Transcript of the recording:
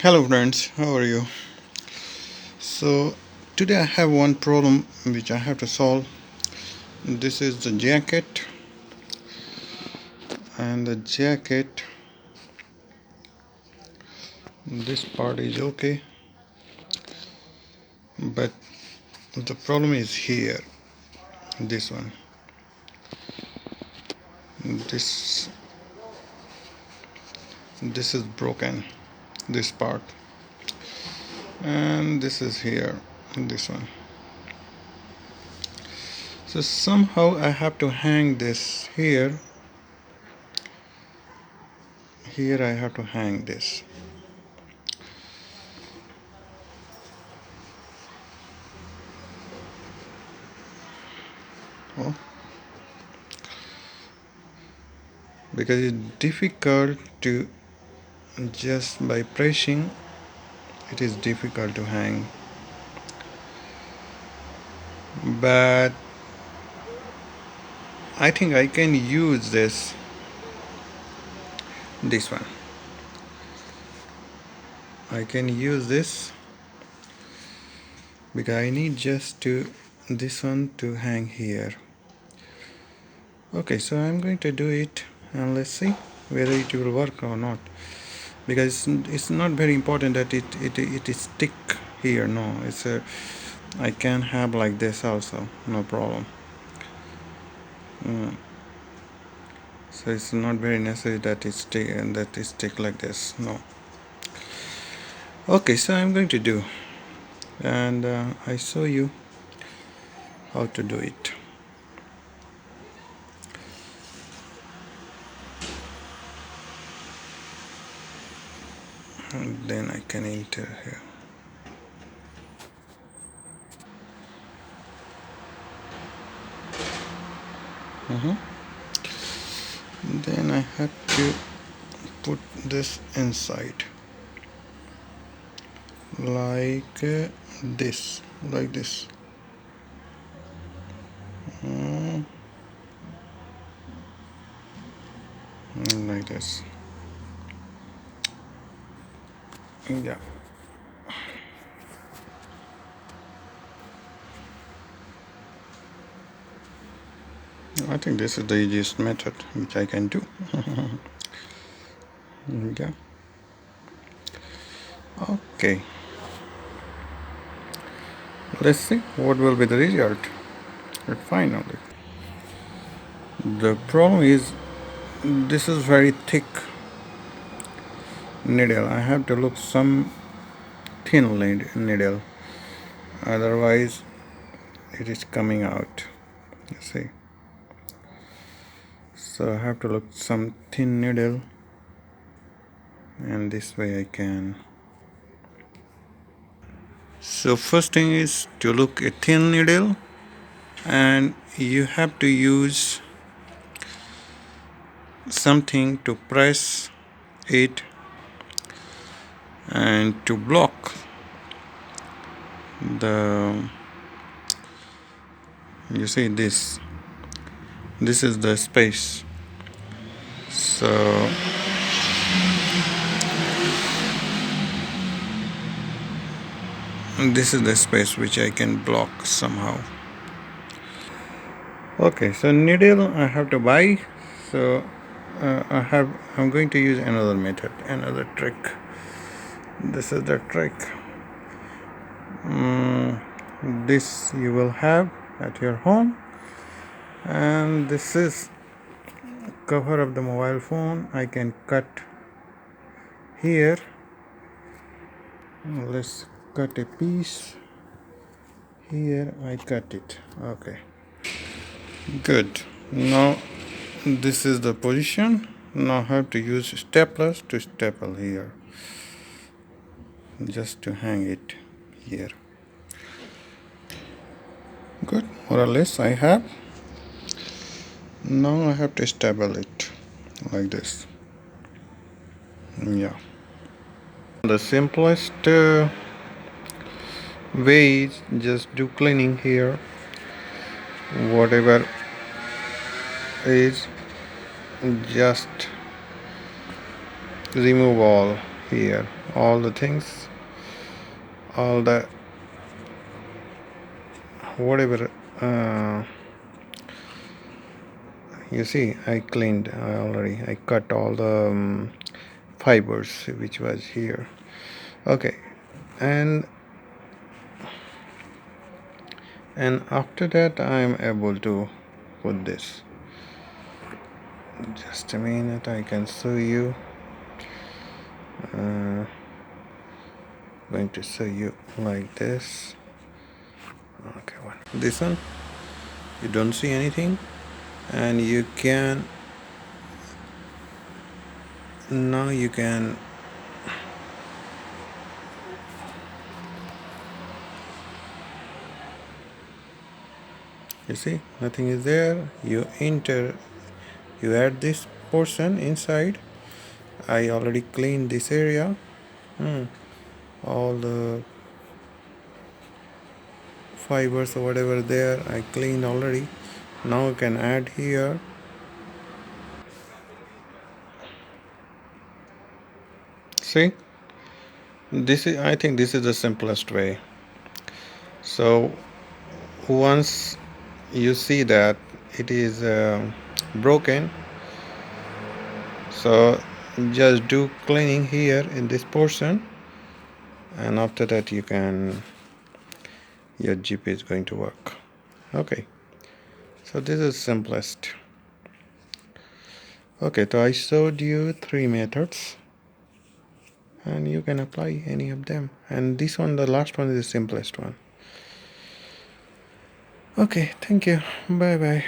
Hello friends, how are you? So today I have one problem which I have to solve. This is the jacket, and the jacket, this part is okay, but the problem is here. This one, this this is broken, this part, and this is here, this one. So somehow I have to hang this here. Here I have to hang this. Oh, because it's difficult to just by pressing. It is difficult to hang, but I think I can use this one. I can use this because I need just to this one to hang here. Okay, so I'm going to do it, and let's see whether it will work or not, because it's not very important that it is stick here. No, it's a I can have like this also, no problem. So it's not very necessary that it stick like this. No. Okay, so I'm going to do, and I show you how to do it. And then I can enter here. Then I have to put this inside like this, like this. Like this. Yeah. I think this is the easiest method which I can do. Yeah. Okay. Let's see what will be the result. Finally. The problem is this is very thick needle. I have to look some thin needle, otherwise it is coming out. You see. So I have to look some thin needle, and this way I can. So first thing is to look a thin needle, and you have to use something to press it and to block the, you see, this is the space. So this is the space which I can block somehow. Okay, so needle I have to buy. So I'm going to use another method, another trick. This is the trick. This you will have at your home, and this is cover of the mobile phone. I can cut here. Let's cut a piece here. I cut it. Okay, good. Now this is the position. Now I have to use staplers to staple here, just to hang it here. Good, more or less I have. Now I have to staple it like this. Yeah. The simplest way is just do cleaning here. Whatever is, just remove all. here, all the things, all the whatever. You see, I cleaned already. I cut all the fibers which was here. Okay, and after that I'm able to put this. Just a minute, I can show you. Going to show you like this. Okay, this one you don't see anything, and you can now you can you see nothing is there. You add this portion inside. I already cleaned this area. All the fibers or whatever there I cleaned already. Now I can add here. See, this is, I think this is the simplest way. So once you see that it is broken, so just do cleaning here in this portion, and after that your Jeep is going to work. Okay, so this is simplest. Okay, so I showed you 3 methods, and you can apply any of them, and this one, the last one, is the simplest one. Okay, thank you. Bye bye.